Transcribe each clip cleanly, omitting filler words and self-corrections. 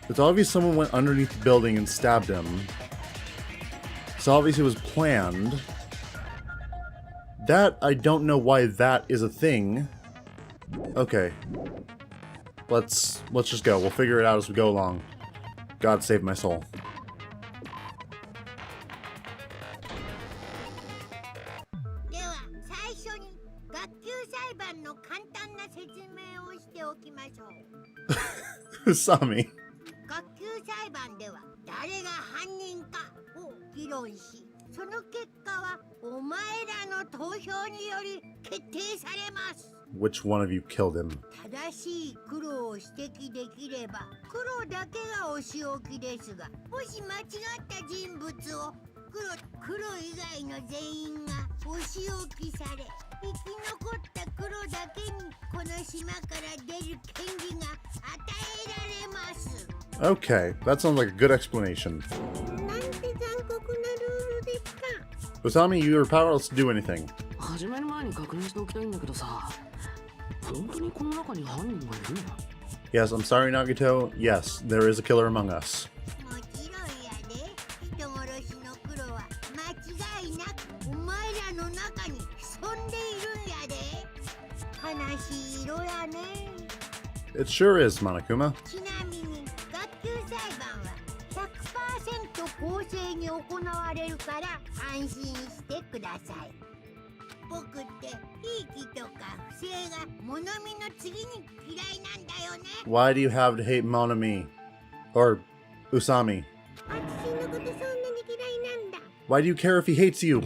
It's obvious someone went underneath the building and stabbed him. So obviously it was planned. That, I don't know why that is a thing. Okay. Let's just go. We'll figure it out as we go along. God save my soul. では最初に学級裁判の簡単な説明をしておきましょう。Usami. 学級裁判では誰が犯人かを議論し、その結果はお前らの投票により決定されます。 Which one of you killed him? 正しい黒を指摘できれば黒だけがお仕置きですが、もし間違った人物を黒以外の全員がお仕置きされ、生き残った黒だけにこの島から出る権利が与えられます。 Okay, that sounds like a good explanation. なんて残酷なルールですか。 Usami, you are powerless to do anything. 始める前に確認しておきたいんだけどさ、本当にこの中に犯人がいるの？ Yes, I'm sorry, Nagito. Yes, there is a killer among us. もちろんやで、人殺しの黒は間違いなくお前らの中に潜んでいるんやで。悲しい色やね。 It sure is, Monokuma. ちなみに学級裁判は 100% 公正に行われるから安心してください。僕ってひいきとか不正が物見の次に嫌いなんだよね。 Why do you have to hate Monami? Or Usami? 私のことそんなに嫌いなんだ。 Why do you care if he hates you?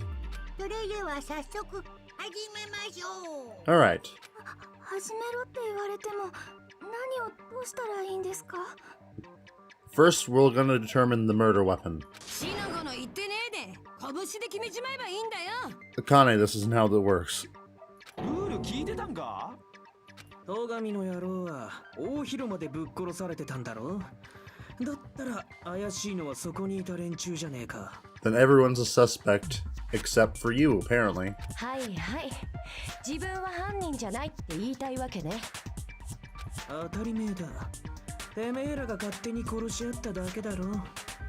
それでは早速始めましょう。 Alright. 始めろって言われても何をどうしたらいいんですか？ First, we're gonna determine the murder weapon. シナゴの言ってねえで、拳で決めちまえばいいんだよ。 Akane, this isn't how that works. ルール聞いてたんか？戸上の野郎は大広間でぶっ殺されてたんだろ？だったら怪しいのはそこにいた連中じゃねえか。 Then everyone's a suspect, except for you, apparently. はいはい。自分は犯人じゃないって言いたいわけね。当たり前だ。てめえらが勝手に殺し合っただけだろ。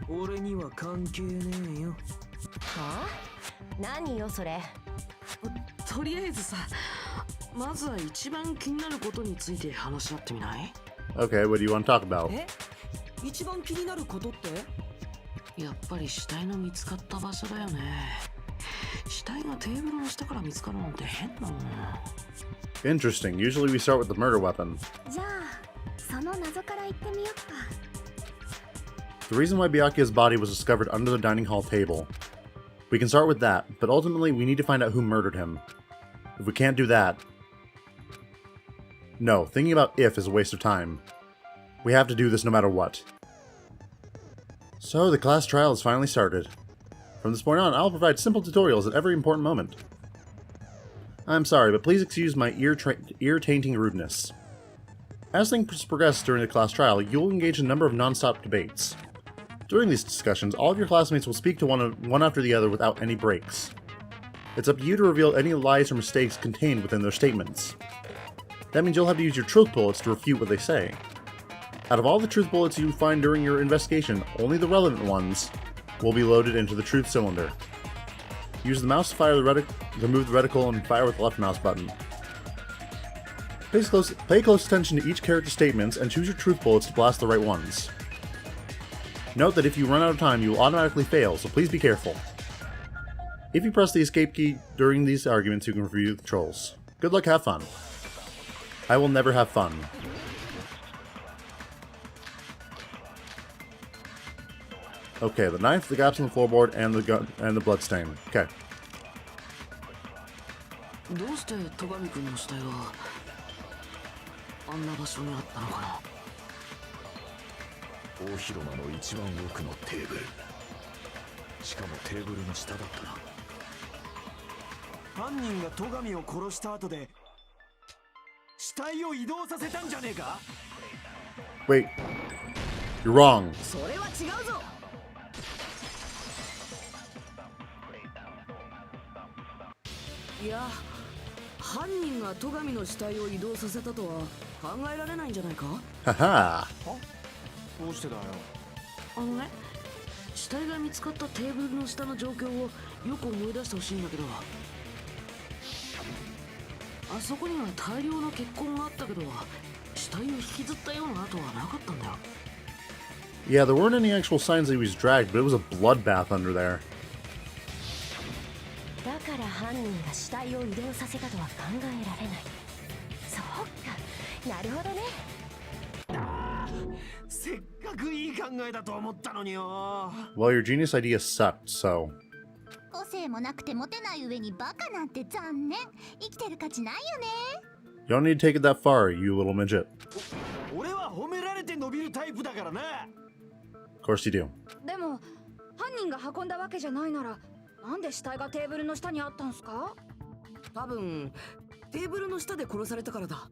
俺には関係ねえよ。はあ？何よそれ。とりあえずさ、まずは一番気になることについて話し合ってみない？ Okay, what do you want to talk about? え？一番気になることって？やっぱり死体の見つかった場所だよね。死体がテーブルの下から見つかるなんて変だもん。 Interesting. Usually we start with the murder weapon. じゃあその謎から言ってみよっか。 The reason why Byakuya's body was discovered under the dining hall table. We can start with that, but ultimately we need to find out who murdered him. If we can't do that... No, thinking about if is a waste of time. We have to do this no matter what. So, the class trial has finally started. From this point on, I'll provide simple tutorials at every important moment. I'm sorry, but please excuse my ear-tainting rudeness. As things progress during the class trial, you'll engage in a number of non-stop debates. During these discussions, all of your classmates will speak to one after the other without any breaks. It's up to you to reveal any lies or mistakes contained within their statements. That means you'll have to use your truth bullets to refute what they say. Out of all the truth bullets you find during your investigation, only the relevant ones will be loaded into the truth cylinder. Use the mouse to fire to move the reticle and fire with the left mouse button. Pay close attention to each character's statements and choose your truth bullets to blast the right ones. Note that if you run out of time, you will automatically fail, so please be careful. If you press the escape key during these arguments, you can review the controls. Good luck, have fun. I will never have fun. Okay, the knife, the gaps on the floorboard, and the blood stain. Okay. どうして戸上君の死体があんな場所にあったのかな。大広間の一番奥のテーブル。しかもテーブルの下だったな。犯人が戸上を殺した後で死体を移動させたんじゃねえか？ Wait. You're wrong. それは違うぞ。いや、犯人が戸上の死体を移動させたとは考えられないんじゃないか？ Haha. どうしてだよ。あのね、死体が見つかったテーブルの下の状況をよく思い出してほしいんだけど、あそこには大量の血痕があったけど、死体を引きずったような跡はなかったんだよ。Yeah, there weren't any actual signs that he was dragged, but it was a bloodbath under there. だから犯人が死体を移動させたとは考えられない。そうか、なるほどね。せっかくいい考えだと思ったのによ。Well, your genius idea sucked, so... 個性もなくてモテない上にバカなんて残念。生きてる価値ないよね。 You don't need to take it that far, you little midget. 俺は褒められて伸びるタイプだからな。Of course you do. でも犯人が運んだわけじゃないなら、なんで死体がテーブルの下にあったんすか？多分テーブルの下で殺されたからだ。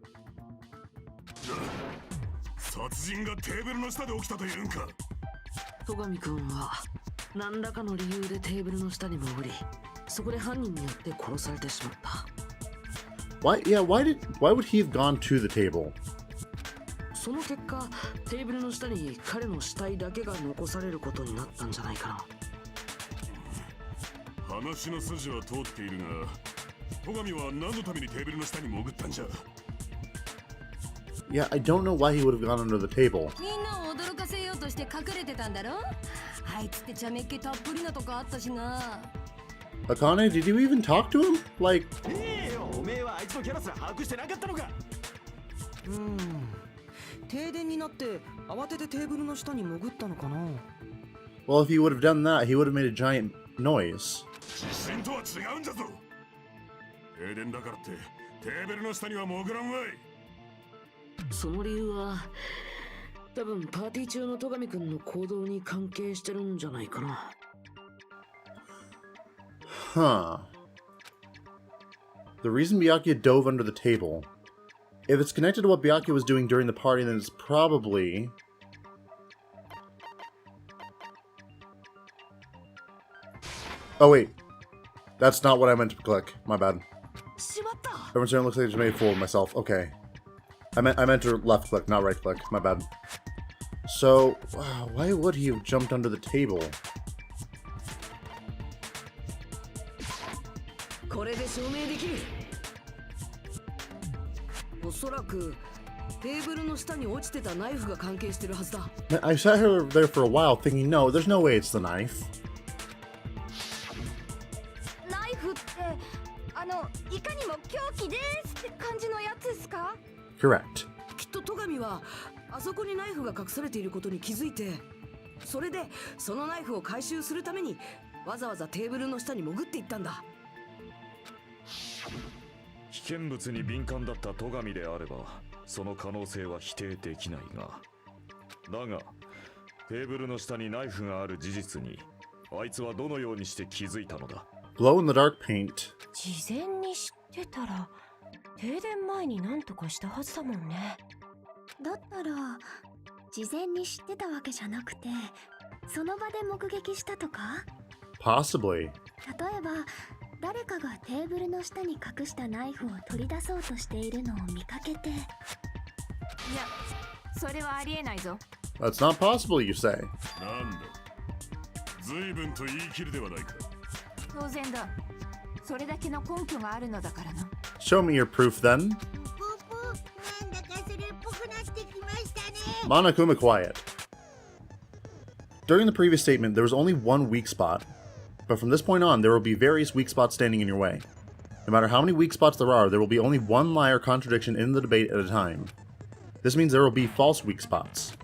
殺人がテーブルの下で起きたというんか。戸上君は何らかの理由でテーブルの下に潜り、そこで犯人によって殺されてしまった。Why would he have gone to the table? その結果、テーブルの下に彼の死体だけが残されることになったんじゃないかな。話の筋は通っているが、戸上は何のためにテーブルの下に潜ったんじゃ。 Yeah, I don't know why he would have gone under the table. みんなを驚かせようとして隠れてたんだろ。あいつって茶目っ気たっぷりなとこあったしな。 Akane, did you even talk to him? Like... おめえはあいつのキャラすら把握してなかったのか。停電になって慌ててテーブルの下に潜ったのかな。 Well, if he would have done that, he would have made a giant noise. 地震とは違うんじゃぞ。停電だからってテーブルの下には潜らんわい。その理由は多分パーティー中の戸上くんの行動に関係してるんじゃないかな。 Huh. The reason Byakuya dove under the table. If it's connected to what Byakuya was doing during the party, then it's probably... Oh wait. That's not what I meant to click. My bad. Everyone's turn looks like I just made a fool of myself. Okay. I meant to left click, not right click. My bad. So, why would he have jumped under the table? これで証明できる。おそらくテーブルの下に落ちてたナイフが関係してるはずだ。 Man, I sat there for a while thinking, no, there's no way it's the knife. ナイフっていかにも凶器ですって感じのやつですか？ Correct. きっと戸上はあそこにナイフが隠されていることに気づいて、それでそのナイフを回収するためにわざわざテーブルの下に潜っていったんだ。危険物に敏感だった戸上であれば、その可能性は否定できないが、だがテーブルの下にナイフがある事実にあいつはどのようにして気づいたのだ。 Glow in the dark paint. 事前に知ってたら停電前に何とかしたはずだもんね。だったら事前に知ってたわけじゃなくて、その場で目撃したとか？ Possibly. 例えば誰かがテーブルの下に隠したナイフを取り出そうとしているのを見かけて。いや、それはありえないぞ。 That's not possible, you say. なんだ。随分と言い切るではないか。当然だ。それだけの根拠があるのだからな。 Show me your proof then. プープー、なんだかそれっぽくなってきましたね。 Monokuma, quiet. During the previous statement, there was only one weak spot. But from this point on, there will be various weak spots standing in your way. No matter how many weak spots there will be only one lie or contradiction in the debate at a time. This means there will be false weak spots.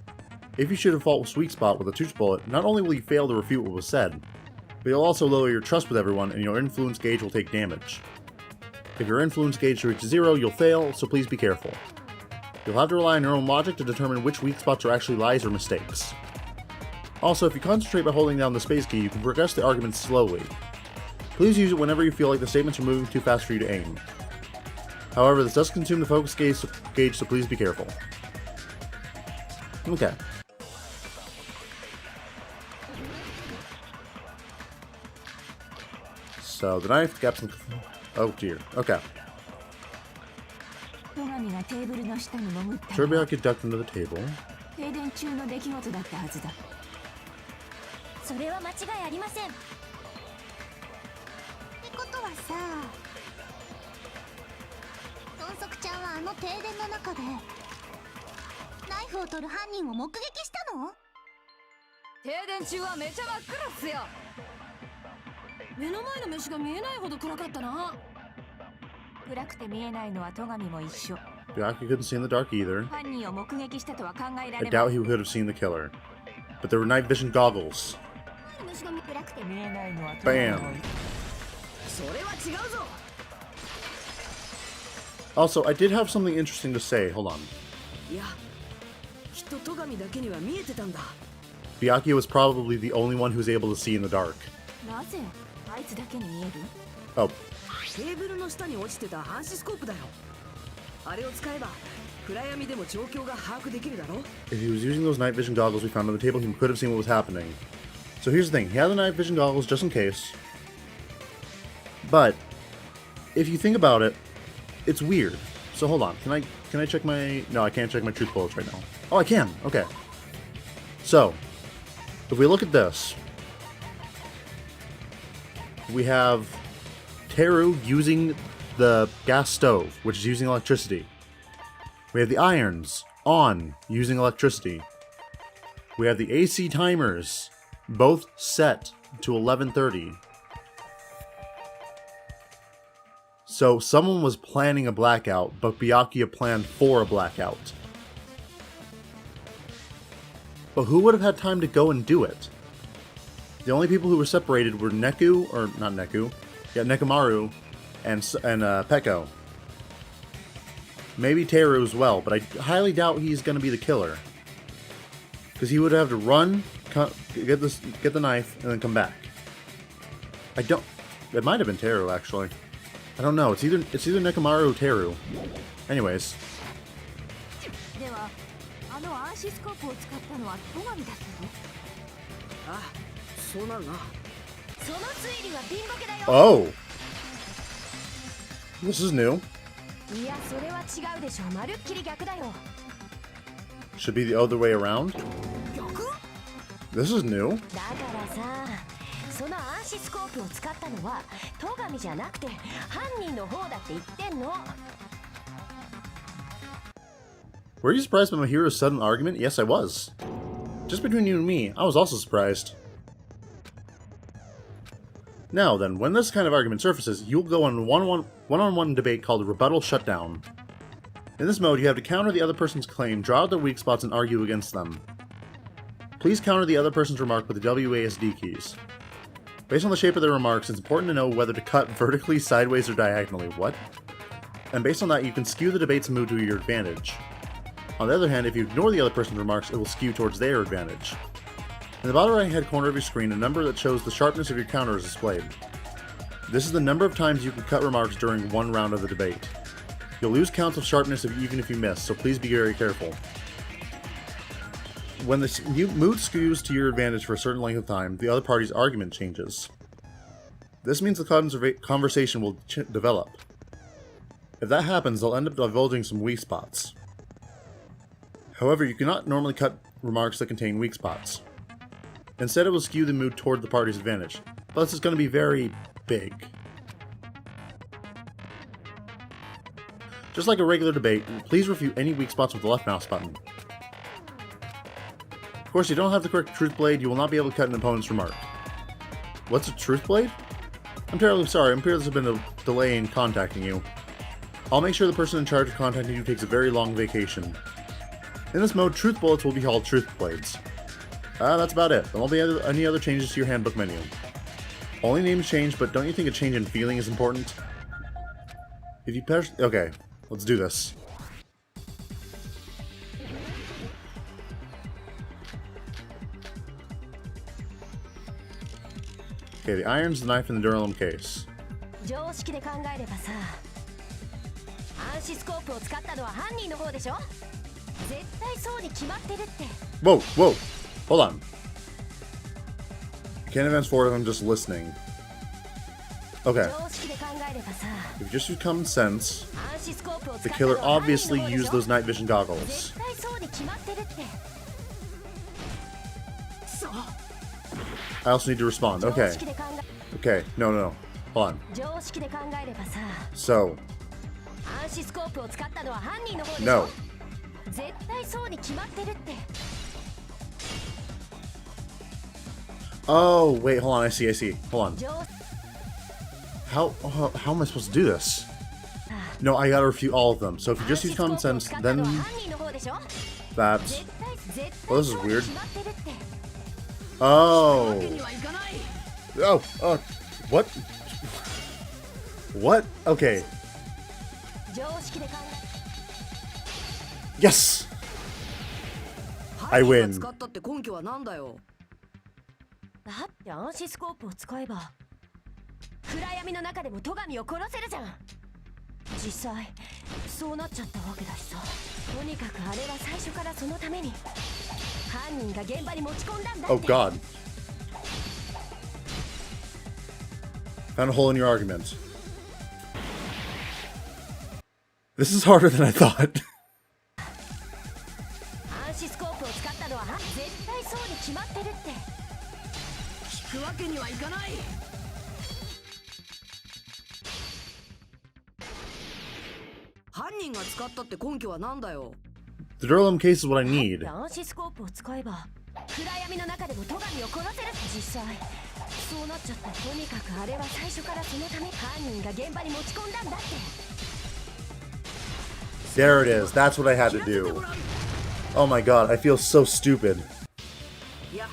If you shoot a false weak spot with a touch bullet, not only will you fail to refute what was said, but you'll also lower your trust with everyone and your influence gauge will take damage. If your influence gauge reaches 0, you'll fail, so please be careful. You'll have to rely on your own logic to determine which weak spots are actually lies or mistakes. Also, if you concentrate by holding down the space key, you can progress the argument slowly. Please use it whenever you feel like the statements are moving too fast for you to aim. However, this does consume the focus gauge, so please be careful. Okay. So, the knife, gaps in... Oh dear. Okay. Sure, I could duck under the table. 停電中の出来事だったはずだ。それは間違いありません。ってことはさ、豚足ちゃんはあの停電の中でナイフを取る犯人を目撃したの？停電中はめちゃ真っ暗っすよ。目の前の飯が見えないほど暗かったな。暗くて見えないのは戸上も一緒。 Byakuya couldn't see in the dark either. 犯人を目撃したとは考えら I れ doubt ない。 he could have seen the killer. But there were night vision goggles. 虫が暗くて見えないのは Bam! それは違うぞ。 Also, I did have something interesting to say. Hold on. いや、きっと戸上だけには見えてたんだ。 Byakuya was probably the only one who was able to see in the dark. なぜあいつだけに見える？ Oh, テーブルの下に落ちてた暗視スコープだよ。あれを使えば暗闇でも状況が把握できるだろ。 if he was using those night vision goggles we found on the table, he could have seen what was happening. So here's the thing. He had the night vision goggles just in case. But, if you think about it, it's weird. So hold on. Can I check my... No, I can't check my truth bullets right now. Oh, I can. Okay. So, if we look at this, we have Teru using the gas stove, which is using electricity. We have the irons on, using electricity. We have the AC timers, both set to 11:30. So someone was planning a blackout, but Byakuya planned for a blackout. But who would have had time to go and do it? The only people who were separated were Neku, or not Neku, yeah, Nekomaru, and Peko. Maybe Teru as well, but I highly doubt he's going to be the killer. Because he would have to run, get the knife, and then come back. I don't... It might have been Teru, actually. I don't know. It's either Nekomaru or Teru. Anyways. では、あの暗視スコープを使ったのは戸上だったの？ああ、そうなるな。その推理はピンボケだよ。 Oh! This is new. いや、それは違うでしょ。まるっきり逆だよ。 Should be the other way around. 逆？ This is new. だからさ、その暗視スコープを使ったのは戸上じゃなくて犯人の方だって言ってんの。 Were you surprised by my hero's sudden argument? Yes, I was. Just between you and me, I was also surprised. Now then, when this kind of argument surfaces, you'll go on one-on-one debate called Rebuttal Shutdown. In this mode, you have to counter the other person's claim, draw out their weak spots, and argue against them. Please counter the other person's remark with the WASD keys. Based on the shape of their remarks, it's important to know whether to cut vertically, sideways, or diagonally. What? And based on that, you can skew the debate's mood to your advantage. On the other hand, if you ignore the other person's remarks, it will skew towards their advantage. In the bottom right-hand corner of your screen, a number that shows the sharpness of your counter is displayed. This is the number of times you can cut remarks during one round of the debate. You'll lose counts of sharpness even if you miss, so please be very careful. When the mood skews to your advantage for a certain length of time, the other party's argument changes. This means the conversation will develop. If that happens, they'll end up divulging some weak spots. However, you cannot normally cut remarks that contain weak spots. Instead, it will skew the mood toward the party's advantage. Plus, it's going to be very big. Just like a regular debate, please refute any weak spots with the left mouse button. Of course, you don't have the correct truth blade, you will not be able to cut an opponent's remark. What's a truth blade? I'm terribly sorry, I'm sure there's been a delay in contacting you. I'll make sure the person in charge of contacting you takes a very long vacation. In this mode, truth bullets will be called truth blades. That's about it. There won't be any other changes to your handbook menu. Only names change, but don't you think a change in feeling is important? If you okay, let's do this. Okay, the irons, the knife, and the Duralum case. 常識で考えればさ、暗視スコープを使ったのは犯人の方でしょ。絶対そうに決まってるって。 Whoa, whoa, hold on. Can't advance forward, I'm just listening. Okay. 常識で考えればさ、 If you just use common sense, 暗視スコープを the 使った killer のは犯人 obviously の方でし used ょ。 those night vision goggles. 絶対そうに決まってるって。I also need to respond. Okay. Okay. No, no, no. Hold on. 常識で考えればさ、 So, 暗視スコープを使ったのは犯人の方でしょ。 no. 絶対そうに決まってるって。 Oh, wait. Hold on. I see. I see. Hold on. 常 How am I supposed to do this? No, I gotta refute all of them. So if you just use common sense, then 犯人の方でしょ。 that's... 絶 Well, 対 this is そうに weird. 決まってるって。 Oh. わけにはいかない。 Oh. What? What? Okay. 常識で考 Yes. I 犯人 win. が使ったって根拠はなんだよ。え。だって暗視スコープを使えば暗闇の中でも戸上を殺せるじゃん。実際そうなっちゃったわけだしさ。とにかくあれは最初からそのために犯人が現場に持ち込んだんだって。 Oh god. Found a hole in your argument. This is harder than I thought. 暗視スコープを使ったのは絶対そうに決まってるって。引くわけにはいかない。犯人が使ったって根拠はなんだよ。 The Durlum case is what I need. 暗視スコープを使えば暗闇の中でも戸上を殺せる。実際そうなっちゃった。とにかくあれは最初からそのため犯人が現場に持ち込んだんだって。 There it is. That's what I had to やってて do. ごらん。 Oh my god, I feel so stupid. いや、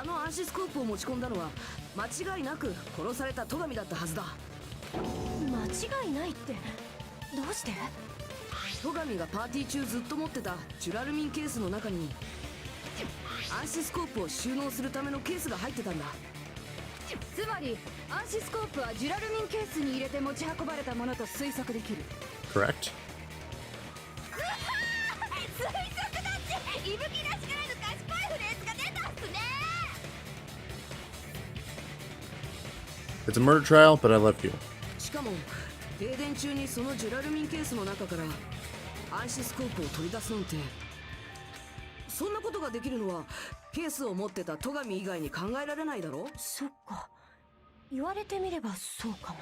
あの暗視スコープを持ち込んだのは間違いなく殺された戸上だったはずだ。間違いないってどうして？戸上がパーティー中ずっと持ってたジュラルミンケースの中に暗視スコープを収納するためのケースが入ってたんだ。つまり暗視スコープはジュラルミンケースに入れて持ち運ばれたものと推測できる。 Correct? 推測だっていぶきらしからぬ賢いフレーズが出たっすね。 It's a murder trial, but I love you. しかも停電中にそのジュラルミンケースの中から暗視スコープを取り出すなんて。そんなことができるのはケースを持ってた戸上以外に考えられないだろ。そっか、言われてみればそうかも。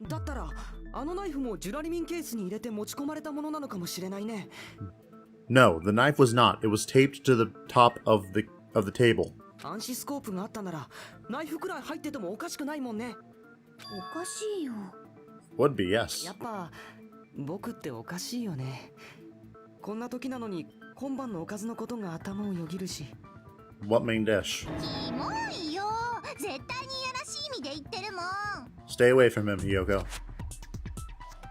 だったらあのナイフもジュラルミンケースに入れて持ち込まれたものなのかもしれないね。 No, the knife was not. It was taped to the top of the table. 暗視スコープがあったならナイフくらい入っててもおかしくないもんね。おかしいよ。 Would be, yes. やっぱ僕っておかしいよね。こんな時なのに今晩のおかずのことが頭をよぎるし。 What main dish? キモいよ。絶対にいやらしい意味で言ってるもん。 Stay away from him, Hiyoko.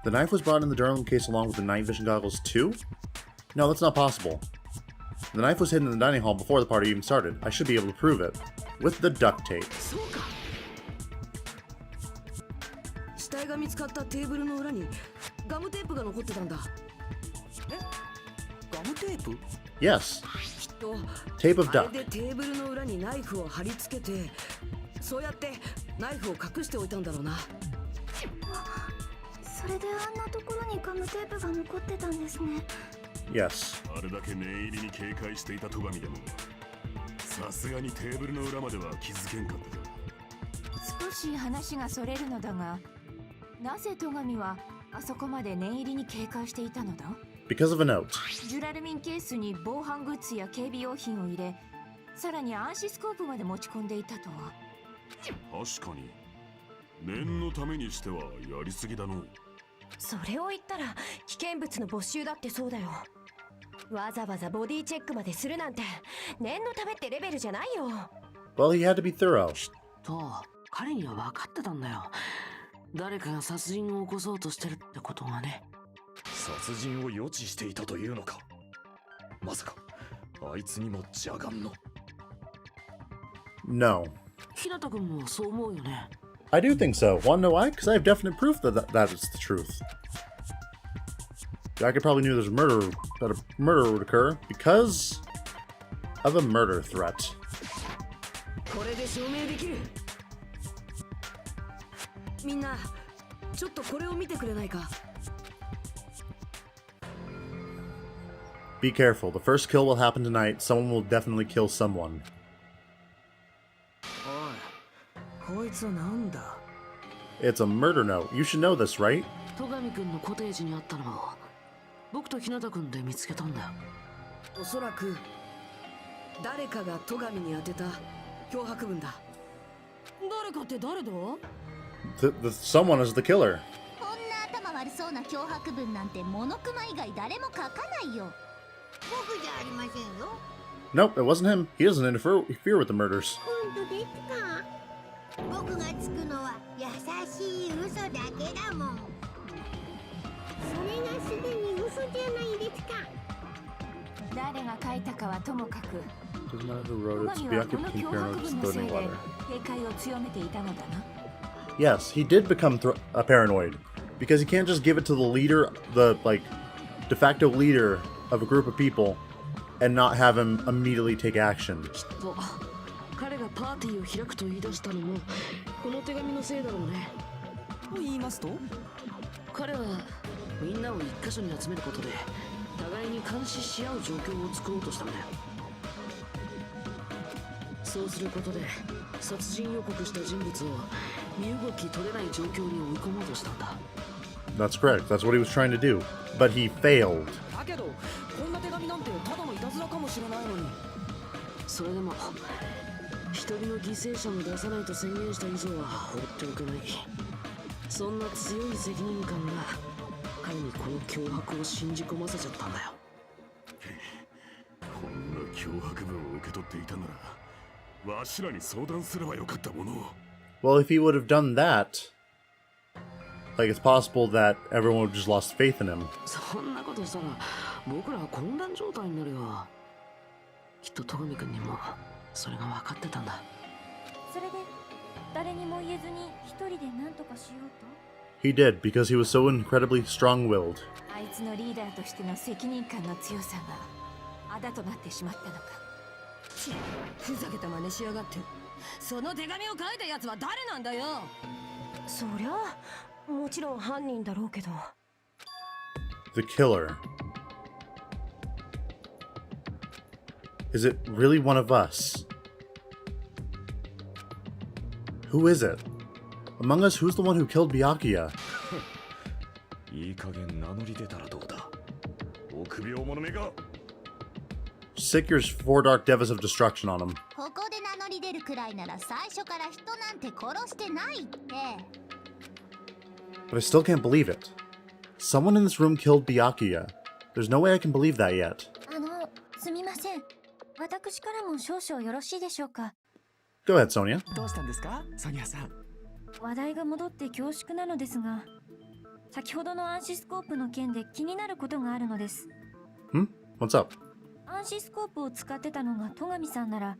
The knife was brought in the Durlum case along with the night vision goggles too? No, that's not possible. The knife was hidden in the dining hall before the party even started. I should be able to prove it. With the duct tape. そうか。死体が見つかったテーブルの裏にガムテープが残ってたんだ。え？ガムテープ？ Yes. きっと Tape of あ duck. れでテーブルの裏にナイフを貼り付けて、そうやってナイフを隠しておいたんだろうな。それであんなところにガムテープが残ってたんですね。 Yes. あれだけ念入りに警戒していた戸上でもさすがにテーブルの裏までは気づけんかったか。少し話がそれるのだが、なぜ戸上はあそこまで念入りに警戒していたのだ？ Because of a note. ジュラルミンケースに防犯グッズや警備用品を入れ、さらに暗視スコープまで持ち込んでいたとは。確かに念のためにしてはやりすぎだの。それを言ったら危険物の没収だってそうだよ。わざわざボディチェックまでするなんて念のためってレベルじゃないよ。 Well, he had to be thorough. と彼には分かってたんだよ。誰かが殺人を起こそうとしてるってことがね。殺人を予知していたというのか。まさかあいつにも邪眼の。 No. 日向君もそう思うよね。 I do think so. Wanna know why? Because I have definite proof that is the truth. I could probably knew that a murder would occur because of a murder threat. これで証明できる。みんなちょっとこれを見てくれないか。Be careful. The first kill will happen tonight. Someone will definitely kill someone. おい、こいつはなんだ? It's a murder note. You should know this, right? 戸上君のコテージにあったのを僕と日向君で見つけたんだよ。おそらく誰かが戸上に当てた脅迫文だ。誰かって誰だ? Someone is the killer. こんな頭悪そうな脅迫文なんてモノクマ以外誰も書かないよ。僕じゃありませんよ。Nope, it wasn't him. He doesn't interfere with the murders. 本当ですか? 僕がつくのは優しい嘘だけだもん。それがすでに嘘じゃないですか。誰が書いたかはともかく、 Doesn't matter who 戸 wrote it. 上はこ Byakuya の became 脅 paranoid 迫 with 文のせい throwing で water. 警戒を強めていたのだな。 Yes, he did become paranoid because he can't just give it to the leader, the de facto leader of a group of people, and not have him immediately take action. きっと彼がパーティーを開くと言い出したのもこの手紙のせいだろうね。と言いますと? 彼はみんなを一箇所に集めることで互いに監視し合う状況を作ろうとしたんだよ。そうすることで殺人予告した人物を身動き取れない状況に追い込もうとしたんだ。 That's correct. That's what he was trying to do, but he failed. だけど、こんな手紙なんてただのいたずらかもしれないのに。それでも一人の犠牲者も出さないと宣言した以上は放っておけない。そんな強い責任感が彼にこの脅迫を信じ込ませちゃったんだよ。こんな脅迫文を受け取っていたなら、わしらに相談すればよかったものを。 Well, if he would have done that, it's possible that everyone would have just lost faith in him. そんなことしたら僕らは混乱状態になるよ。きっと戸上君にもそれが分かってたんだ。それで誰にも言えずに一人で何とかしようと? He did, because he was so incredibly strong-willed. あいつのリーダーとしての責任感の強さがあだとなってしまったのか。ふざけた真似しやがって。その手紙を書いたやつは誰なんだよ。そりゃもちろん犯人だろうけど。 The killer. Is it really one of us? Who is it? Among us, who's the one who killed Byakuya? いい加減名乗り出たらどうだ。臆病者めが。Sick your four dark devas of destruction on him. ここで名乗り出るくらいなら最初から人なんて殺してないって。 But I still can't believe it. Someone in this room killed Byakuya. There's no way I can believe that yet. すみません。私からも少々よろしいでしょうか? Go ahead, Sonia. どうしたんですか、ソニアさん。話題が戻って恐縮なのですが、先ほどの暗視スコープの件で気になることがあるのです。 What's up? 暗視スコープを使ってたのが戸上さんなら、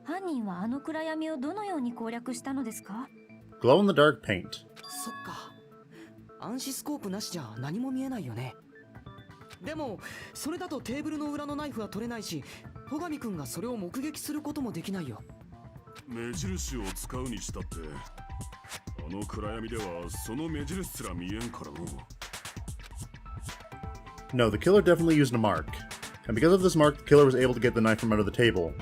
犯人はあの暗闇をどのように攻略したのですか? Glow in the dark paint. そっか。暗視スコープなしじゃ何も見えないよね。でもそれだとテーブルの裏のナイフは取れないし、戸上くんがそれを目撃することもできないよ。目印を使うにしたって、あの暗闇ではその目印すら見えんからの。 No, the killer definitely used a mark. And because of this mark, the killer was able to get the knife from under the table.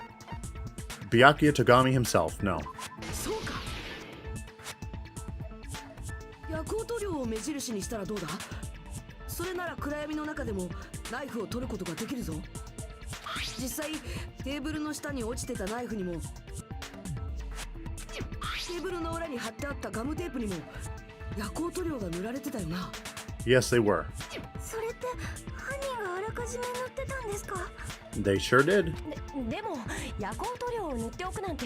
Byakuya Togami himself, no. そうか。夜光塗料を目印にしたらどうだ。それなら暗闇の中でもナイフを取ることができるぞ。実際テーブルの下に落ちてたナイフにも、テーブルの裏に貼ってあったガムテープにも夜光塗料が塗られてたよな。 Yes, they were. それって犯人があらかじめ塗ってたんですか? They sure did. でも夜光塗料を塗っておくなんて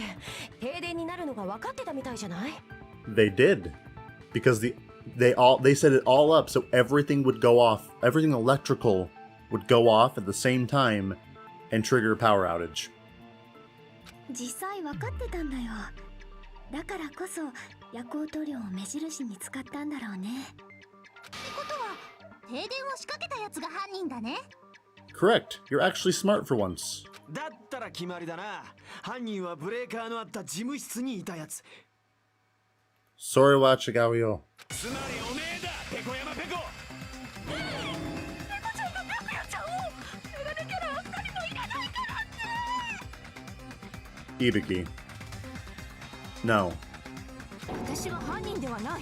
停電になるのが分かってたみたいじゃない? They did. Because they set it all up so everything would go off, everything electrical would go off at the same time and trigger a power outage. 実際分かってたんだよ。だからこそ夜光塗料を目印に使ったんだろうね。ってことは停電を仕掛けたやつが犯人だね。 Correct. You're actually smart for once. だったら決まりだな。犯人はブレーカーのあった事務室にいたやつ。Sorry wa chigao yo. つまりおめえだ、ペコ山ペコ。ペコちゃんと白夜ちゃんをメガネキャラ Ibiki. No. 私は犯人ではない。犯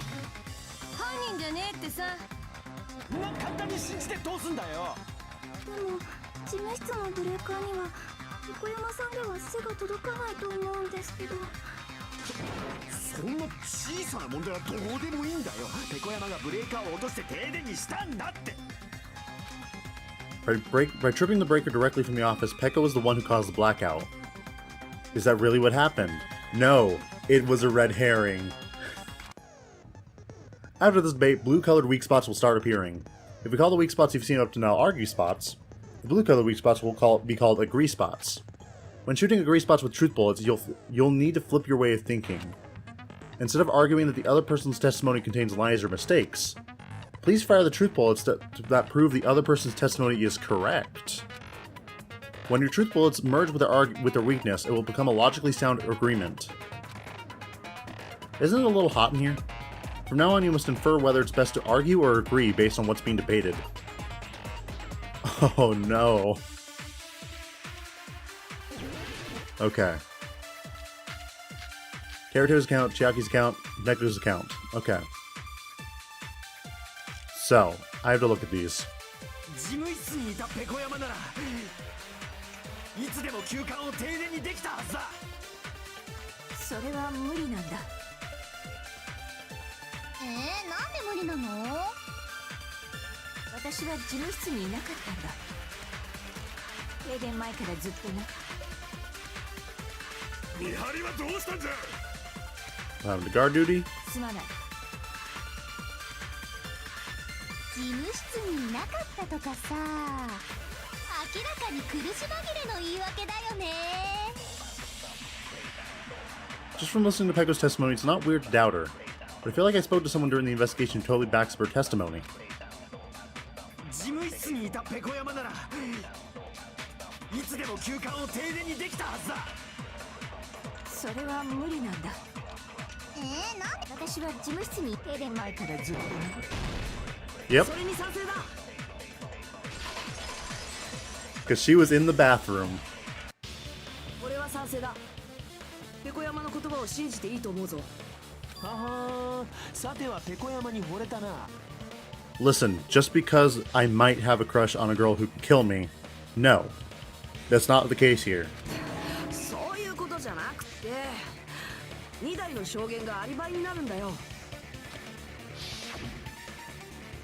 人じゃねえってさ。そんな簡単に信じてどうすんだよ。でも事務室のブレーカーには横山さんでは背が届かないと思うんですけど。そんな小さな問題はどうでもいいんだよ。ペコ山がブレーカーを落として停電にしたんだって。By tripping the breaker directly from the office, Pekka was the one who caused the blackout. Is that really what happened? No, it was a red herring. After this debate, blue-colored weak spots will start appearing. If we call the weak spots you've seen up to now argue spots, the blue-colored weak spots will be called agree spots. When shooting agree spots with truth bullets, you'll need to flip your way of thinking. Instead of arguing that the other person's testimony contains lies or mistakes, please fire the truth bullets that prove the other person's testimony is correct. When your truth bullets merge with their weakness, it will become a logically sound agreement. Isn't it a little hot in here? From now on, you must infer whether it's best to argue or agree based on what's being debated. Oh no. Okay. Teruto's account, Chiaki's account, Nectar's account. Okay. So, I have to look at these. 事務室にいたペコ山ならいつでも休館を停電にできたはずだ。それは無理なんだ。なんで無理なの？私は事務室にいなかったんだ。停電前からずっとな。見張りはどうしたんじゃ。The guard duty? すまない。事務室にいなかったとかさ、明らかに苦し紛れの言い訳だよね。 Just from listening to Pekko's testimony, it's not weird to doubt her. But I feel like I spoke to someone during the investigation who totally backs up her testimony. 事務室にいたペコ山ならいつでも休館を停電にできたはずだ。それは無理なんだ。なんで？私は事務室に停電前からずっとな。 Yep. それに賛成だ。 Because she was in the bathroom. 俺は賛成だ。ペコ山の言葉を信じていいと思うぞ。ははー、さてはペコ山に惚れたな。 Listen, just because I might have a crush on a girl who can kill me, no. That's not the case here. そういうことじゃなくて、2台の証言がアリバイになるんだよ。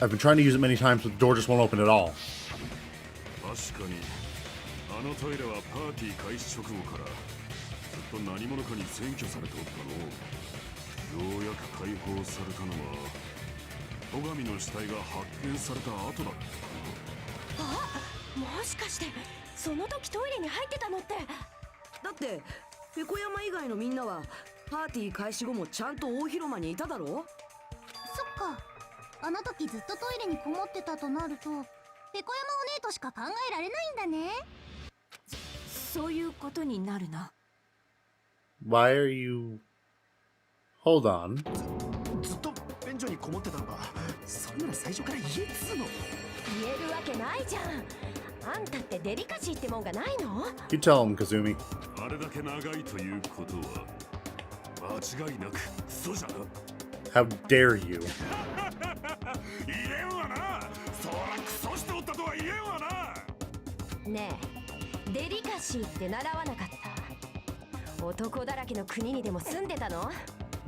I've been trying to use it many times, but the door just won't open at all. 確かにあのトイレはパーティー開始直後からずっと何者かに占拠されておったの。ようやく解放されたのは戸上の死体が発見された後だったかもしかしてその時トイレに入ってたのって。だってペコ山以外のみんなはパーティー開始後もちゃんと大広間にいただろ。そっか。あの時ずっとトイレにこもってたとなると、ペコ山お姉としか考えられないんだね。そういうことになるな。 Why are you... Hold on. ずっと便所にこもってたのか。それなら最初から言えっつうの。言えるわけないじゃん。あんたってデリカシーってもんがないの？ You tell him, Kazumi. あれだけ長いということは間違いなくそうじゃな。 How dare you? 言えんわな。そらクソしておったとは言えんわな。ねえ、デリカシーって習わなかった？男だらけの国にでも住んでたの？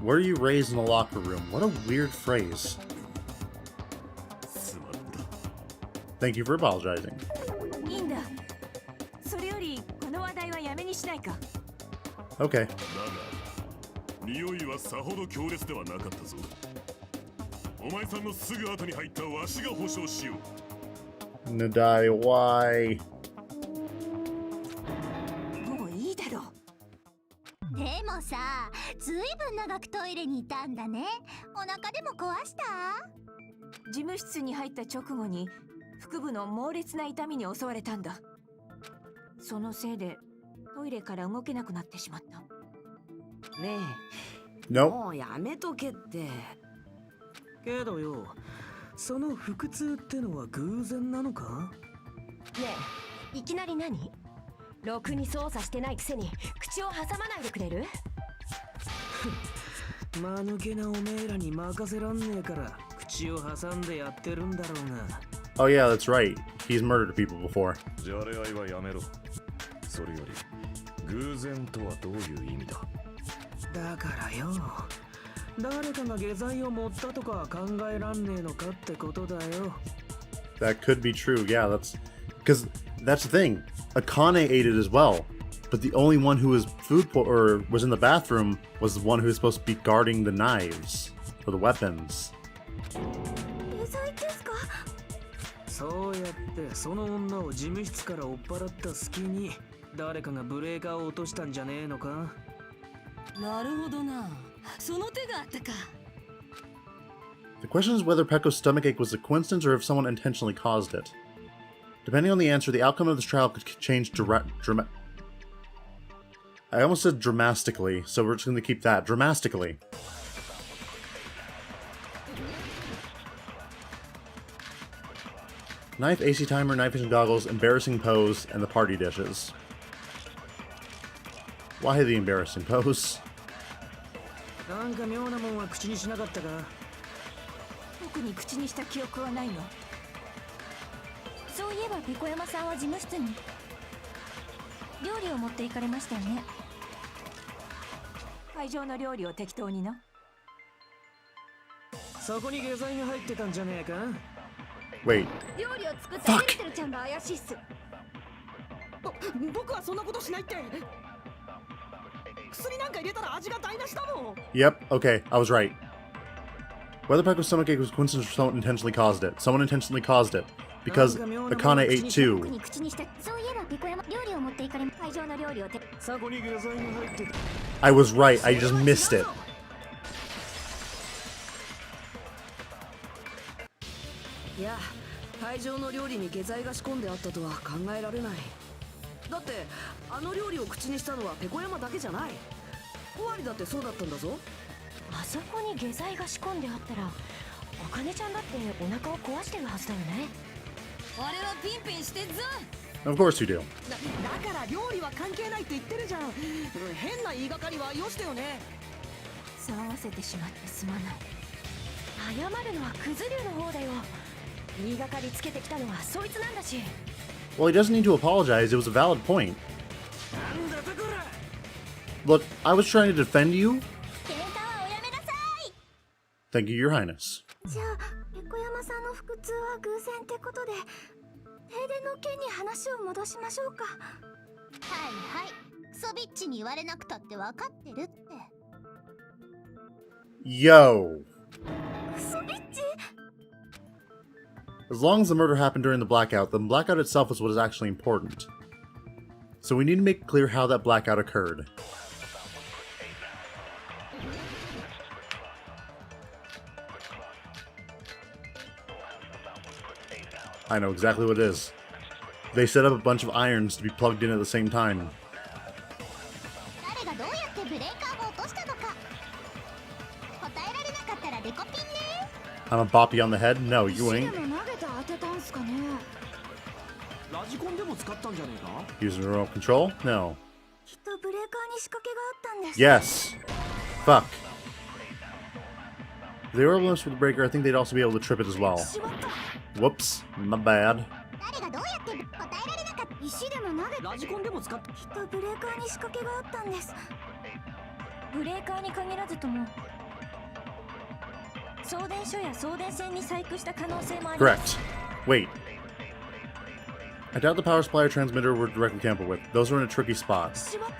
Were you raised in a locker room? What a weird phrase. すまんだ。 Thank you for apologizing. いいんだ。それよりこの話題はやめにしないか。 Okay. だが匂いはさほど強烈ではなかったぞ。お前さんのすぐ後に入ったわしが保証しよう。 Nadai, why? もういいだろう。でもさ、ずいぶん長くトイレにいたんだね。お腹でも壊した？事務室に入った直後に腹部の猛烈な痛みに襲われたんだ。そのせいでトイレから動けなくなってしまった。ねえ、 Nope. もうやめとけって。けどよ、その腹痛ってのは偶然なのか？ねえ、いきなり何？ろくに操作してないくせに口を挟まないでくれる？間抜けなおめえらに任せらんねえから口を挟んでやってるんだろうが。 Oh yeah, that's right. He's murdered people before. じゃれ合いはやめろ。それより偶然とはどういう意味だ。だからよ、誰かが下剤を持ったとか考えらんねえのかってことだよ。 That could be true. Yeah, because that's the thing. Akane ate it as well, but the only one who was was in the bathroom was the one who was supposed to be guarding the knives or the weapons. 下剤ですか？そうやってその女を事務室から追っ払った隙に誰かがブレーカーを落としたんじゃねえのか。なるほどな。その手があったか。 The question is whether Pekko's stomachache was a coincidence or if someone intentionally caused it. Depending on the answer, the outcome of this trial could change I almost said dramatically, so we're just going to keep that. Dramatically. Knife, AC timer, night vision goggles, embarrassing pose, and the party dishes. Why the embarrassing pose? なんか妙なもんは口にしなかったか。特に口にした記憶はないの。そういえばペコ山さんは事務室に料理を持って行かれましたよね。会場の料理を適当にな。そこに下剤が入ってたんじゃねえか。 Wait. 料理を作ったエルテルちゃんが怪しいっす。僕はそんなことしないって。薬なんか入れたら味が台無しだもん。 Yep, okay, I was right. Whether Pekko's stomachache was coincidence or someone intentionally caused it. Someone intentionally caused it. Because Akane ate too. 特に口にしてそういえばペコ山料理を持って行かれ会場の料理をそこに下剤が入ってた。 I was right, I just missed it. いや、会場の料理に下剤が仕込んであったとは考えられない。だってあの料理を口にしたのはペコ山だけじゃない。尾張だってそうだったんだぞ。あそこに下剤が仕込んであったらお金ちゃんだってお腹を壊してるはずだよね。俺はピンピンしてっぞ。 Of course you do. だから料理は関係ないって言ってるじゃん。変な言いがかりはよしてよね。騒がせてしまってすまない。謝るのはクズ竜の方だよ。言いがかりつけてきたのはそいつなんだし。 Well, he doesn't need to apologize, it was a valid point. Look, I was trying to defend you. 喧嘩はおやめなさい。 Thank you, Your Highness. じゃあペコ山さんの腹痛は偶然ってことで停電の件に話を戻しましょうか。はいはい。クソビッチに言われなくたって分かってるって。 Yo. クソビッチ。 As long as the murder happened during the blackout itself is what is actually important. So we need to make clear how that blackout occurred. I know exactly what it is. They set up a bunch of irons to be plugged in at the same time. 誰がどうやってブレーカーを落としたのか答えられなかったらデコピンね。 I'm a bop you on the head? No, you 石 ain't. でも投げて当てたんすかね。ラジコンでも使ったんじゃねえか。 Using remote control? No. きっとブレーカーに仕掛けがあったんです。 Yes. Fuck. If they were able to mess with the breaker, I think they'd also be able to trip it as well. しまった。 Whoops. My bad. 誰がどうやって答えられなかった石でも投げてラジコンでも使った。きっとブレーカーに仕掛けがあったんです。ブレーカーに限らずとも送電所や送電線に細工した可能性もあります。 Correct. Wait. I doubt the power supply or transmitter were directly tampered with. Those were in a tricky spot. しまっ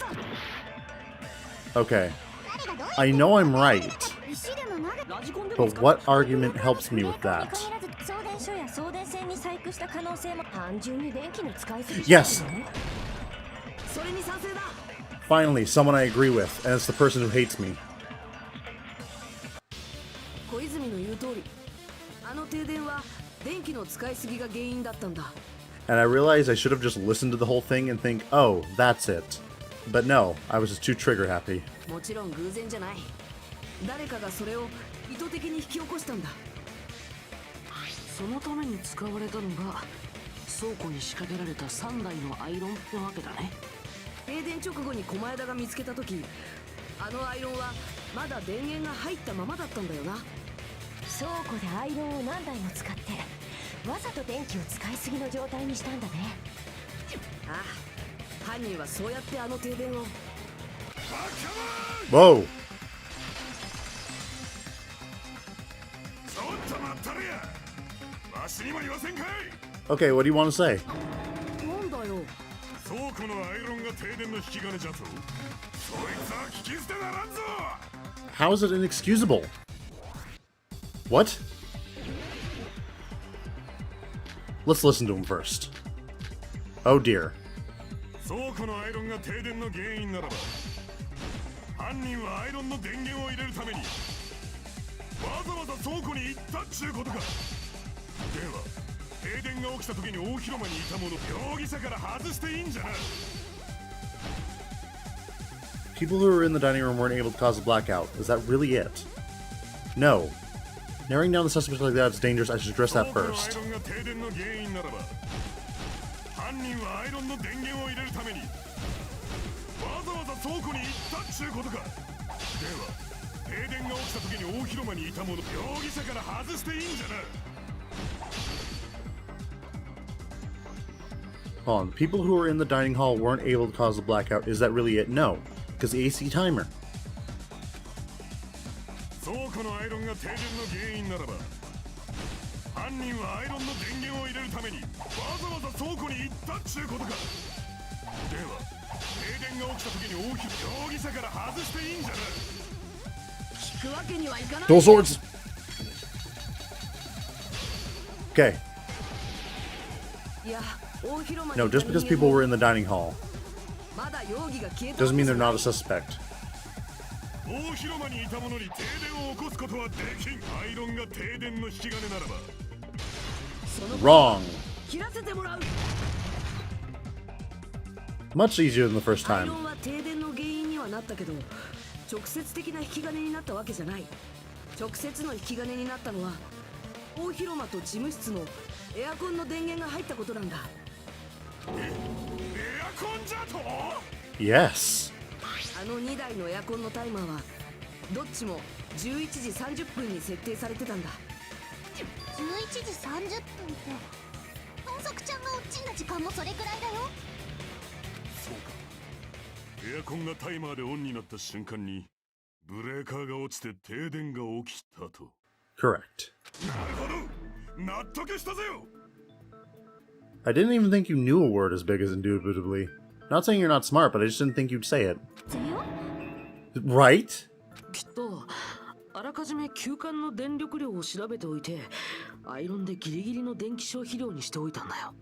た。 Okay. 誰がどうやって I know I'm right. 石でも投げラジコンでも But 使った。 what argument helps me with ブレー that? カーに限らず送電所や送電線に細工した可能性も単純に電気の使いすぎ。 Yes! それに賛成だ。 Finally, someone I agree with, and it's the person who hates me. 小泉の言う通り、あの停電は電気の使いすぎが原因だったんだ。 And I realized I should have just listened to the whole thing and think, oh, that's it. But no, I was just too trigger happy. もちろん偶然じゃない。誰かがそれを意図的に引き起こしたんだ。そのために使われたのが倉庫に仕掛けられた3台のアイロンってわけだね。停電直後に狛枝が見つけた時、あのアイロンはまだ電源が入ったままだったんだよな。倉庫でアイロンを何台も使ってわざと電気を使いすぎの状態にしたんだね。ああ、犯人はそうやってあの停電を。Whoa! ちょっと待ったれや。わしにも言わせんかい。 Okay, what do you want to say? なんだよ。倉庫のアイロンが停電の引き金じゃぞ。そいつは聞き捨てならんぞ。 How is it inexcusable? What? Let's listen to him first. Oh dear. 倉庫のアイロンが停電の原因ならば、犯人はアイロンの電源を入れるためにわざわざ倉庫に行ったっちゅうことか。では停電が起きた時に大広間にいた者、容疑者から外していいんじゃな。 People who were in the dining room weren't able to cause a blackout. Is that really it? No. Narrowing down the suspect like that is dangerous. I should address that first. 倉庫のアイロンが停電の原因ならば、犯人はアイロンの電源を入れるためにわざわざ倉庫に行ったっちゅうことか。では停電が起きた時に大広間にいた者、容疑者から外していいんじゃな。 Hold on. People who were in the dining hall weren't able to cause a blackout. Is that really it? No. Because the AC timer. 倉庫のアイロンが停電の原因ならば、犯人はアイロンの電源を入れるためにわざわざ倉庫に行ったっちゅうことか。では停電が起きた時に大広間、容疑者から外していいんじゃな。聞くわけにはいかない。 Dual swords! Okay. いや、大広間に No, just because people were in the dining hall まだ容疑が消えた doesn't mean they're not a suspect. 大広間にいた者に停電を起こすことはできん。アイロンが停電の引き金ならば。 Wrong. 切らせてもらう。 Much easier than the first アイ time. ロンは停電の原因にはなったけど、直接的な引き金になったわけじゃない。直接の引き金になったのは大広間と事務室のエアコンの電源が入ったことなんだ。エアコンじゃと。 Yes. あの2台のエアコンのタイマーはどっちも11時30分に設定されてたんだ。11時30分って豚足ちゃんが落ちんだ時間もそれくらいだよ。そうか。エアコンがタイマーでオンになった瞬間にブレーカーが落ちて停電が起きたと。 Correct. なるほど、納得したぜよ。 I didn't even think you knew a word as big as indubitably. Not saying you're not smart, but I just didn't think you'd say it. Right? きっとあらかじめ休館の電力量を調べておいて、アイロンでギリギリの電気消費量にしておいたんだよ。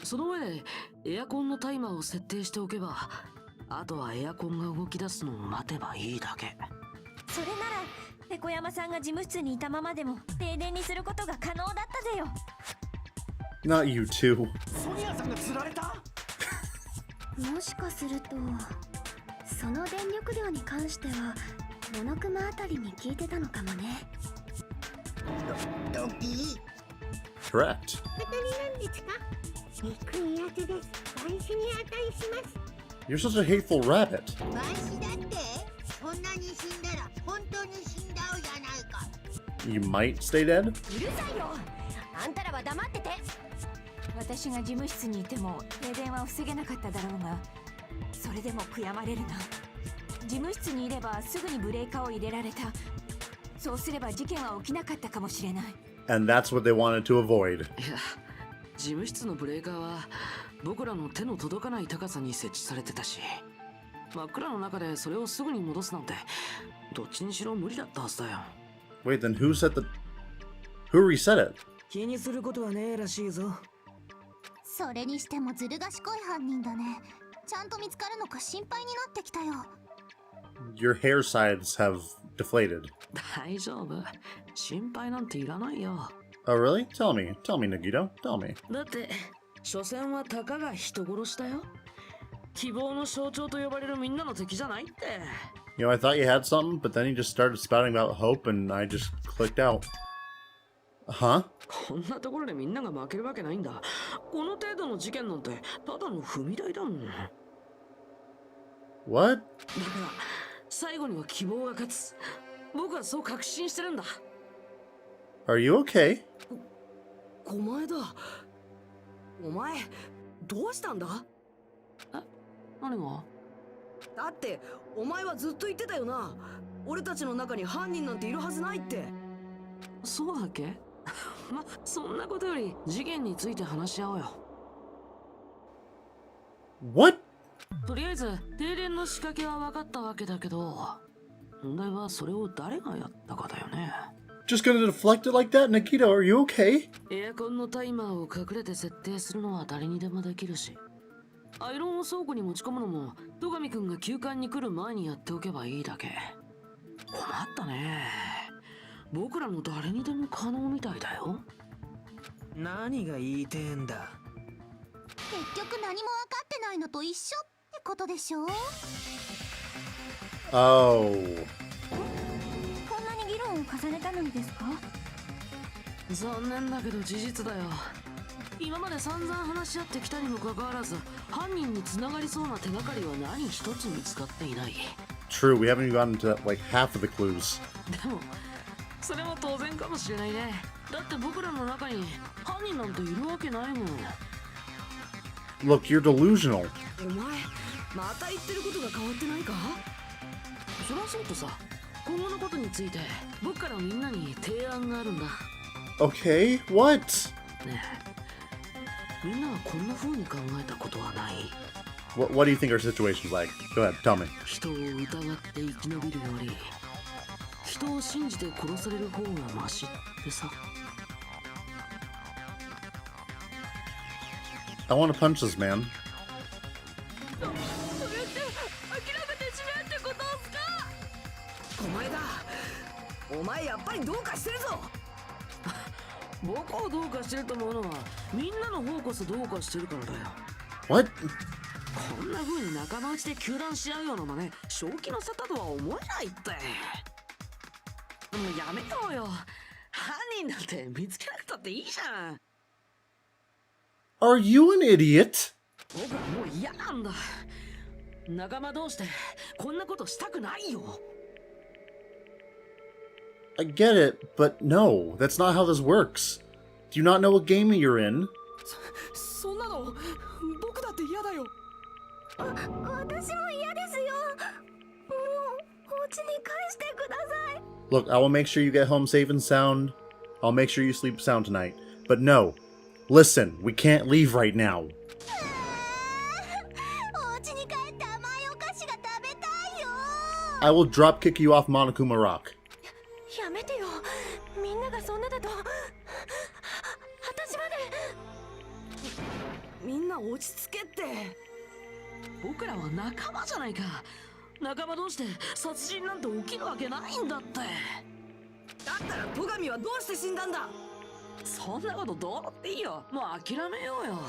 その上でエアコンのタイマーを設定しておけば、あとはエアコンが動き出すのを待てばいいだけ。それならペコ山さんが事務室にいたままでも停電にすることが可能だったぜよ。 Not you too. ソニアさんが釣られた。もしかするとその電力量に関してはモノクマあたりに聞いてたのかもね。ドキー。 Correct. 当たりなんですか。憎いやつです。万死に値します。 You're such a hateful rabbit. 万死だって。そんなに死んだら本当に死んだうじゃないか。 You might stay dead? うるさいよ。あんたらは黙ってて。私が事務室にいても停電は防げなかっただろうが、それでも悔やまれるな。事務室にいればすぐにブレーカーを入れられた。そうすれば事件は起きなかったかもしれない。 And that's what they wanted to avoid. いや、事務室のブレーカーは僕らの手の届かない高さに設置されてたし、真っ暗の中でそれをすぐに戻すなんてどっちにしろ無理だったはずだよ。 Wait, then who set the... Who reset it? 気にすることはねえらしいぞ。それにしてもずる賢い犯人だね。ちゃんと見つかるのか心配になってきたよ。 Your hair sides have deflated. 大丈夫。心配なんていらないよ。Oh, really? Tell me, Nagito. Tell me. だって、所詮はたかが人殺しだよ。希望の象徴と呼ばれるみんなの敵じゃないって。You know, I thought you had something, but then you just started spouting about hope and I just clicked out. Huh? こんなところでみんなが負けるわけないんだ。この程度の事件なんてただの踏み台だもん。What? だから最後には希望が勝つ。僕はそう確信してるんだ。 Are you okay? お前だ。お前どうしたんだ。何が？だってお前はずっと言ってたよな。俺たちの中に犯人なんているはずないって。そうだっけ？ま、そんなことより事件について話し合おうよ。 What? とりあえず停電の仕掛けは分かったわけだけど、問題はそれを誰がやったかだよね。 Just gonna deflect it like that? Nikita, are you okay? エアコンのタイマーを隠れて設定するのは誰にでもできるし、アイロンを倉庫に持ち込むのも戸上くんが休館に来る前にやっておけばいいだけ。困ったね。僕らの誰にでも可能みたいだよ。何が言いてえんだ。結局何も分かってないのと一緒ってことでしょ。 Oh. こんなに議論を重ねたのにですか？残念だけど事実だよ。今まで散々話し合ってきたにもかかわらず、犯人に繋がりそうな手がかりは何一つ見つかっていない。 True, we haven't even gotten to like half of the clues. でもそれも当然かもしれないね。だって僕らの中に犯人なんているわけないもん。 Look, you're delusional. お前また言ってることが変わってないか。そりゃそうとさ、今後のことについて僕からみんなに提案があるんだ。 Okay, what? ねえ、みんなはこんな風に考えたことはない？ What do you think our situation's like? Go ahead, tell me. 人を疑って生き延びるより、人を信じて殺される方がマシってさ。 I want to punch this man. それって諦めてしまうってことっすか。お前だ。お前やっぱりどうかしてるぞ。僕をどうかしてると思うのはみんなの方こそどうかしてるからだよ。 What? こんな風に仲間内で糾弾し合うような真似、正気の沙汰とは思えないって。もうやめようよ。犯人なんて見つけなくたっていいじゃん。 Are you an idiot? 僕はもう嫌なんだ。仲間同士でこんなことしたくないよ。 I get it, but no, that's not how this works. Do you not know what game you're in? そんなの僕だって嫌だよ。私も嫌ですよ。もうお家に帰してください。 Look, I will make sure you get home safe and sound. I'll make sure you sleep sound tonight. But no, listen, we can't leave right now. お家に帰って甘いお菓子が食べたいよ。 I will drop kick you off Monokuma Rock. やめてよ。みんながそんなだと私まで。みんな落ち着けって。僕らは仲間じゃないか。仲間同士で殺人なんて起きるわけないんだって。だったら戸上はどうして死んだんだ。そんなことどうだっていいよ。もう諦めようよ。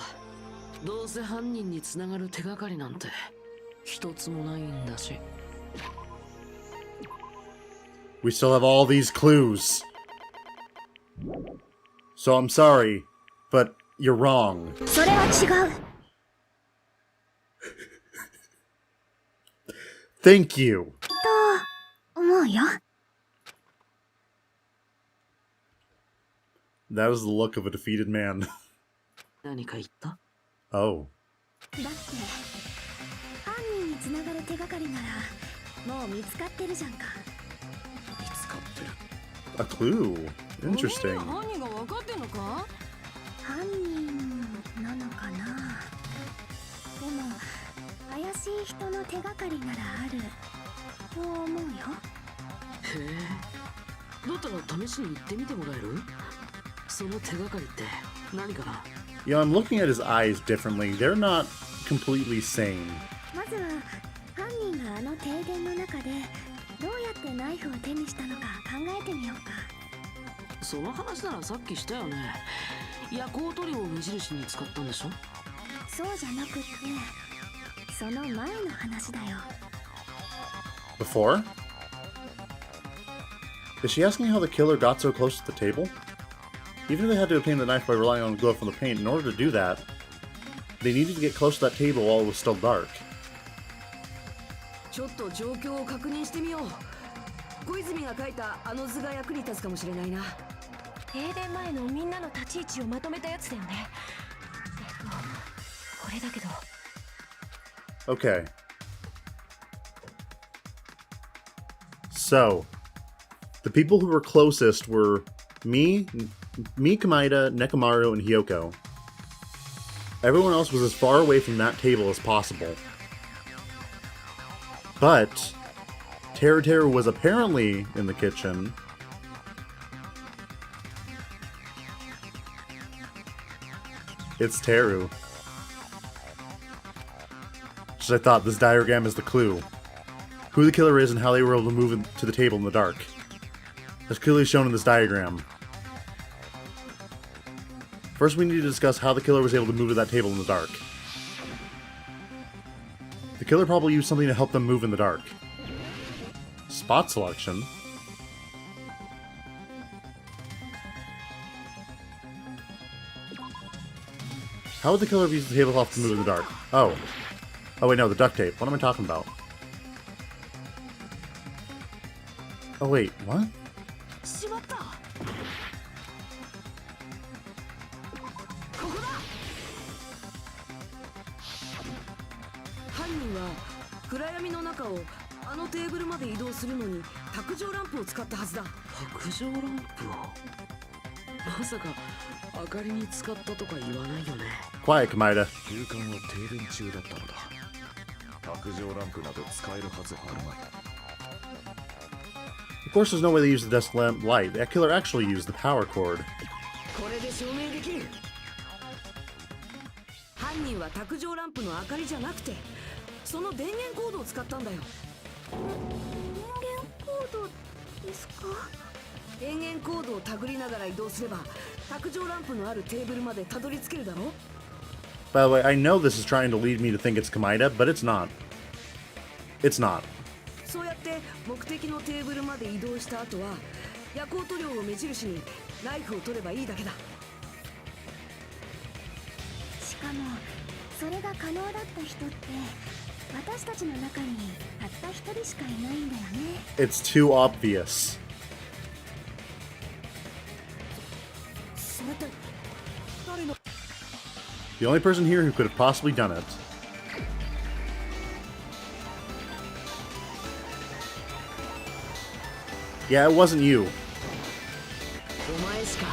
どうせ犯人に繋がる手がかりなんて一つもないんだし。 We still have all these clues. So I'm sorry, but you're wrong. それは違う。 Thank you. と思うよ。 That was the look of a defeated man. 何か言った？ Oh. だって犯人に繋がる手がかりならもう見つかってるじゃんか。 見つかってる。 A clue. Interesting. 犯人が分かってんのか。犯人なのかな。でも怪しい人の手がかりならあると思うよ。へえ。だったら試しに行ってみてもらえる？その手がかりって何かな？ You know, I'm looking at his eyes differently. They're not completely sane. まずは犯人があの停電の中でどうやってナイフを手にしたのか考えてみようか。その話ならさっきしたよね。夜光塗料を目印に使ったんでしょ？そうじゃなくってその前の話だよ。 Before? Is she asking how the killer got so close to the table? Even if they had to obtain the knife by relying on glow from the paint, in order to do that, they needed to get close to that table while it was still dark. ちょっと状況を確認してみよう。小泉が書いたあの図が役に立つかもしれないな。停電前のみんなの立ち位置をまとめたやつだよね。これだけど。 Okay. So, the people who were closest were me, Kamaida, Nekomaru, and Hyoko. Everyone else was as far away from that table as possible. But Teru was apparently in the kitchen. It's Teru. Just as I thought, this diagram is the clue. Who the killer is and how they were able to move to the table in the dark. That's clearly shown in this diagram. First, we need to discuss how the killer was able to move to that table in the dark. The killer probably used something to help them move in the dark. Spot selection? How would the killer have used the tablecloth to move in the dark? Oh. Oh wait, no, the duct tape. What am I talking about? Oh wait, what? Quiet, Kamaida. 空間は停電中だったのだ。卓上ランプなど使えるはずあるまい。 Of course, there's no way they used the desk lamp light. That killer actually used the power cord. これで証明できる。犯人は卓上ランプの明かりじゃなくて、その電源コードを使ったんだよ。電源コードですか？電源コードを手繰りながら移動すれば、卓上ランプのあるテーブルまでたどり着けるだろ。 By the way, I know this is trying to lead me to think it's Kamaida, but it's not. It's not. そうやって目的のテーブルまで移動した後は、夜光塗料を目印にナイフを取ればいいだけだ。しかもそれが可能だった人って私たちの中にたった一人しかいないんだよね。 It's too obvious. それって誰の？ The only person here who could have possibly done it. Yeah, it wasn't you. お前しか